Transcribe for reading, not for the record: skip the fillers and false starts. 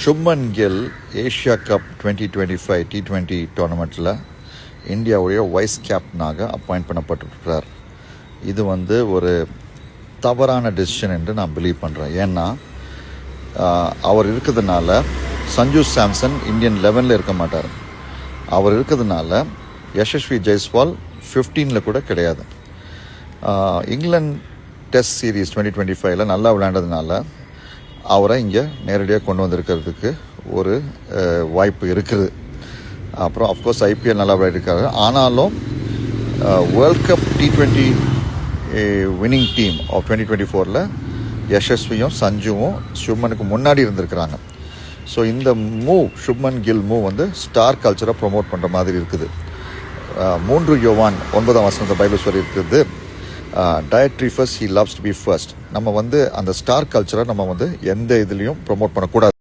Shubman Gill Asia Cup 2025 T20 டோர்னமெண்ட்டில் இந்தியாவுடைய vice கேப்டனாக அப்பாயிண்ட் பண்ணப்பட்டிருக்கிறார். இது ஒரு தவறான டெசிஷன் என்று நான் பிலீவ் பண்ணுறேன். ஏன்னா அவர் இருக்கிறதுனால சஞ்சு சாம்சன் இந்தியன் 11 இருக்க மாட்டார். அவர் இருக்கிறதுனால யசஸ்வி ஜெய்ஸ்வால் 15 கூட கிடையாது. இங்கிலாந்து டெஸ்ட் சீரீஸ் 2025 நல்லா விளையாண்டதுனால அவரை இங்கே நேரடியாக கொண்டு வந்திருக்கிறதுக்கு ஒரு வாய்ப்பு இருக்குது. அப்புறம் அஃப்கோர்ஸ் ஐபிஎல் நல்லா விளையாடிருக்காரு. ஆனாலும் world cup T20 winning team of 2024 யசஸ்வியும் சஞ்சுவும் சுப்மனுக்கு முன்னாடி இருந்திருக்கிறாங்க. ஸோ இந்த move Shubman Gill move star கல்ச்சரை ப்ரொமோட் பண்ணுற மாதிரி இருக்குது. 3 யோவான் 9 பைபிள் சொல்லி இருக்குது, Diotrephes first, he loves to be first. நம்ம அந்த ஸ்டார் கல்ச்சரை நம்ம எந்த இதுலேயும் ப்ரொமோட் பண்ணக்கூடாது.